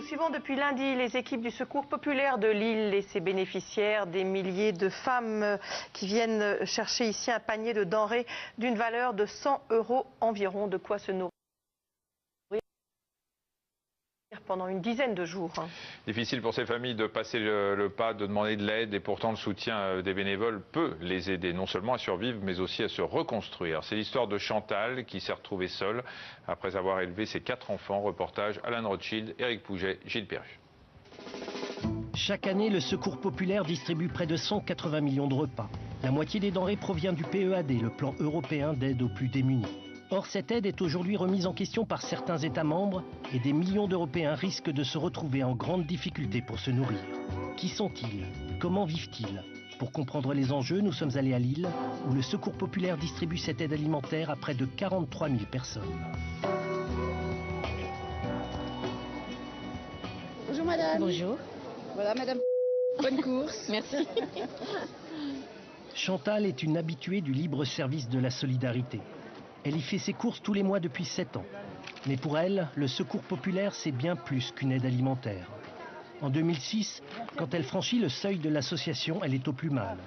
suivons depuis lundi les équipes du Secours populaire de Lille et ses bénéficiaires, des milliers de femmes qui viennent chercher ici un panier de denrées d'une valeur de 100 € environ, de quoi se nourrir pendant une dizaine de jours. Difficile pour ces familles de passer le pas, de demander de l'aide, et pourtant le soutien des bénévoles peut les aider non seulement à survivre mais aussi à se reconstruire. C'est l'histoire de Chantal qui s'est retrouvée seule après avoir élevé ses 4 enfants. Reportage Alan Rothschild, Éric Pouget, Gilles Perru. Chaque année, le Secours populaire distribue près de 180 millions de repas. La moitié des denrées provient du PEAD, le plan européen d'aide aux plus démunis. Or, cette aide est aujourd'hui remise en question par certains États membres et des millions d'Européens risquent de se retrouver en grande difficulté pour se nourrir. Qui sont-ils? Comment vivent-ils? Pour comprendre les enjeux, nous sommes allés à Lille, où le Secours populaire distribue cette aide alimentaire à près de 43 000 personnes. Bonjour madame. Bonjour. Voilà madame. Bonne course. Merci. Chantal est une habituée du libre service de la solidarité. Elle y fait ses courses tous les mois depuis 7 ans. Mais pour elle, le Secours populaire, c'est bien plus qu'une aide alimentaire. En 2006, quand elle franchit le seuil de l'association, elle est au plus mal.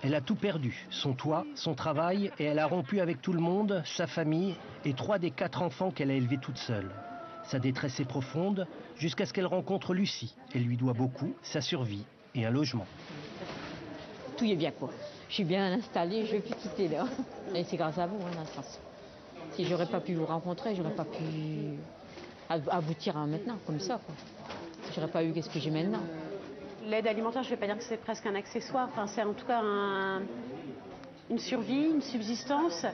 Elle a tout perdu, son toit, son travail, et elle a rompu avec tout le monde, sa famille et 3 des 4 enfants qu'elle a élevés toute seule. Sa détresse est profonde, jusqu'à ce qu'elle rencontre Lucie. Elle lui doit beaucoup, sa survie et un logement. Tout est bien quoi. Je suis bien installée, je ne vais plus quitter là. Et c'est grâce à vous, dans le sens. Si j'aurais pas pu vous rencontrer, j'aurais pas pu aboutir à maintenant, comme ça. J'aurais pas eu ce que j'ai maintenant. L'aide alimentaire, je ne vais pas dire que c'est presque un accessoire. Enfin, c'est en tout cas une survie, une subsistance.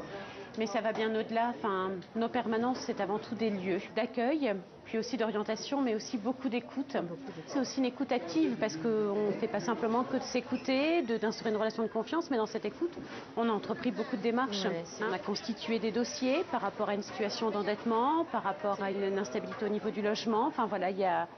Mais ça va bien au-delà. Enfin, nos permanences, c'est avant tout des lieux d'accueil, puis aussi d'orientation, mais aussi beaucoup d'écoute. C'est aussi une écoute active, parce qu'on ne fait pas simplement que de s'écouter, d'instaurer une relation de confiance, mais dans cette écoute, on a entrepris beaucoup de démarches. Ouais, on a constitué des dossiers par rapport à une situation d'endettement, par rapport à une instabilité au niveau du logement. Enfin voilà, il y a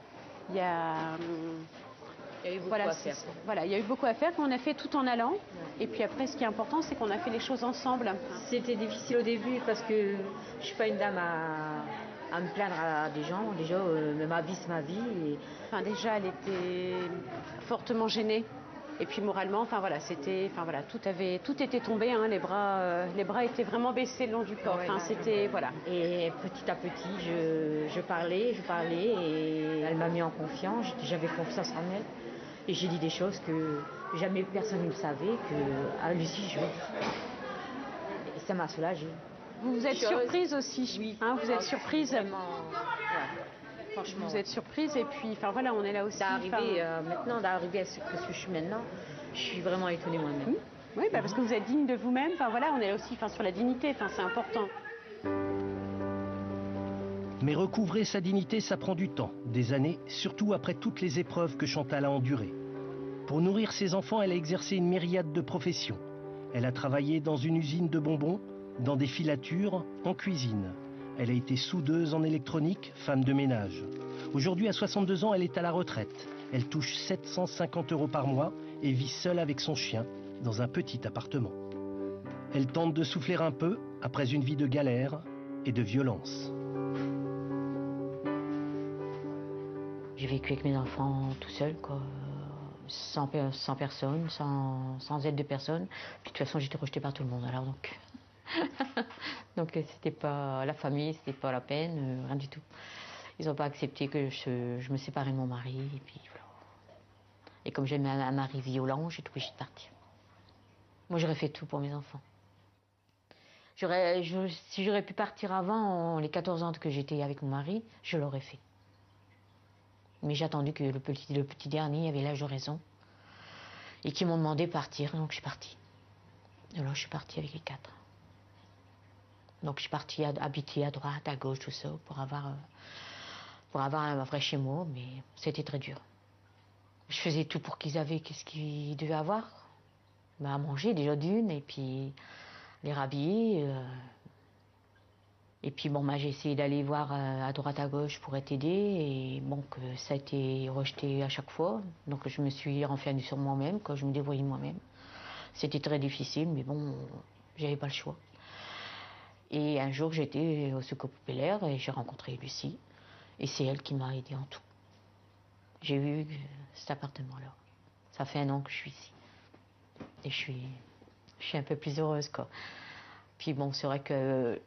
eu beaucoup à faire. Voilà, il y a eu beaucoup à faire, qu'on a fait tout en allant. Ouais. Et puis après, ce qui est important, c'est qu'on a fait les choses ensemble. C'était difficile au début parce que je suis pas une dame à me plaindre à des gens. Déjà, ma vie, c'est ma vie. Et... Enfin, déjà, elle était fortement gênée. Et puis moralement, enfin voilà, c'était, enfin voilà, tout était tombé, hein, les bras étaient vraiment baissés le long du corps. Enfin, c'était voilà. Et petit à petit, je parlais, et elle m'a mis en confiance. J'avais confiance en elle. Et j'ai dit des choses que jamais personne ne savait, que à Lucie, je lui ai dit. Et ça m'a soulagée. Vous êtes surprise aussi, oui. Hein, vous êtes surprise. Vraiment, ouais. Franchement. Vous êtes surprise et puis, enfin voilà, on est là aussi. D'arriver à ce que je suis maintenant, je suis vraiment étonnée moi-même. Oui, bah, parce que vous êtes digne de vous-même. Enfin voilà, on est là aussi, sur la dignité. Enfin, c'est important. Mais recouvrer sa dignité, ça prend du temps, des années, surtout après toutes les épreuves que Chantal a endurées. Pour nourrir ses enfants, elle a exercé une myriade de professions. Elle a travaillé dans une usine de bonbons, dans des filatures, en cuisine. Elle a été soudeuse en électronique, femme de ménage. Aujourd'hui, à 62 ans, elle est à la retraite. Elle touche 750 € par mois et vit seule avec son chien dans un petit appartement. Elle tente de souffler un peu après une vie de galère et de violence. J'ai vécu avec mes enfants tout seul, quoi. Sans personne, sans aide de personne. Puis, de toute façon, j'étais rejetée par tout le monde, alors donc... donc c'était pas la famille, c'était pas la peine, rien du tout. Ils n'ont pas accepté que je me séparais de mon mari, et puis voilà. Et comme j'aimais un mari violent, j'ai été obligée de partir. Moi, j'aurais fait tout pour mes enfants. Si j'aurais pu partir avant, les 14 ans que j'étais avec mon mari, je l'aurais fait. Mais j'ai attendu que le petit dernier avait l'âge de raison et qu'ils m'ont demandé de partir, donc je suis partie. Alors je suis partie avec les 4. Donc je suis partie habiter à droite, à gauche, tout ça, pour avoir un vrai chez moi, mais c'était très dur. Je faisais tout pour qu'ils avaient ce qu'ils devaient avoir. À manger déjà d'une, et puis les rhabiller. Et puis bon, j'ai essayé d'aller voir à droite à gauche pour être aidée, et bon, que ça a été rejeté à chaque fois. Donc je me suis renfermée sur moi-même, que je me débrouillais moi-même. C'était très difficile, mais bon, j'avais pas le choix. Et un jour, j'étais au Secours populaire et j'ai rencontré Lucie. Et c'est elle qui m'a aidée en tout. j'ai eu cet appartement-là. Ça fait 1 an que je suis ici. Et je suis un peu plus heureuse, quoi. Puis bon, c'est vrai que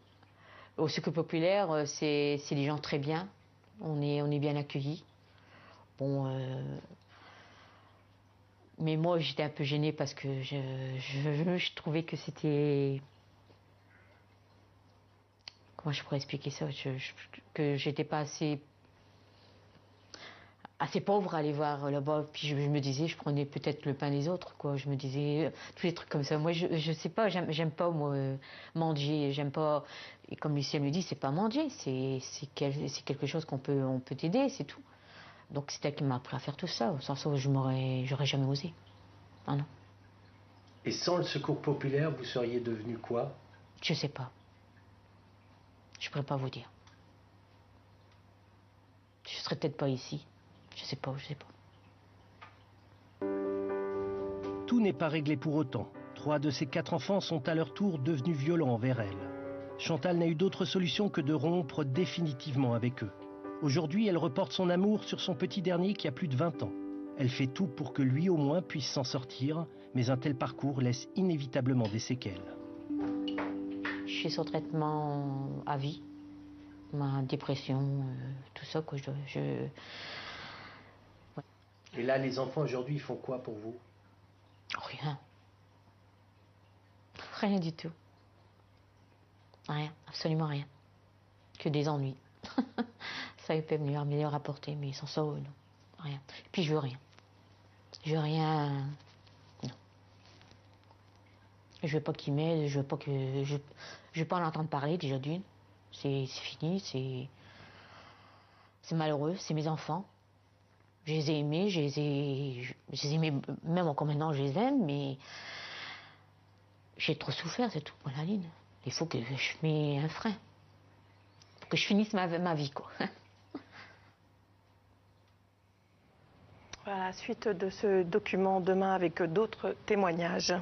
au Secours populaire, c'est des gens très bien. On est bien accueillis. Bon, mais moi, j'étais un peu gênée parce que je trouvais que c'était... Comment je pourrais expliquer ça? Que j'étais pas assez pauvre à aller voir là-bas. Puis je me disais, je prenais peut-être le pain des autres, quoi. Je me disais, tous les trucs comme ça. Moi, je sais pas, j'aime pas, moi, mendier. J'aime pas... Et comme Lucien me dit, c'est pas mendier, c'est quelque chose on peut t'aider, c'est tout. Donc c'est elle qui m'a appris à faire tout ça, au sens où j'aurais jamais osé. Ah non. Et sans le Secours populaire, vous seriez devenu quoi? Je sais pas. Je pourrais pas vous dire. Je serais peut-être pas ici. Je sais pas. Tout n'est pas réglé pour autant. 3 de ses 4 enfants sont à leur tour devenus violents envers elle. Chantal n'a eu d'autre solution que de rompre définitivement avec eux. Aujourd'hui, elle reporte son amour sur son petit dernier qui a plus de 20 ans. Elle fait tout pour que lui au moins puisse s'en sortir, mais un tel parcours laisse inévitablement des séquelles. Je suis sur traitement à vie. Ma dépression, tout ça, quoi. Ouais. Et là, les enfants aujourd'hui, ils font quoi pour vous? Rien. Rien du tout. Rien, absolument rien. Que des ennuis. Ça, ils peuvent me les rapporter, mais sans ça, non. Rien. Et puis, je veux rien. Je veux rien. Non. Je veux pas qu'ils m'aident, je veux pas que. Je veux pas en entendre parler, déjà d'une. C'est fini, c'est malheureux, c'est mes enfants. Je les ai aimés, je les ai aimés, même encore maintenant, je les aime, mais. J'ai trop souffert, c'est tout, pour la ligne. Il faut que je mette un frein. Il faut que je finisse ma vie, quoi. Voilà, suite de ce document demain avec d'autres témoignages.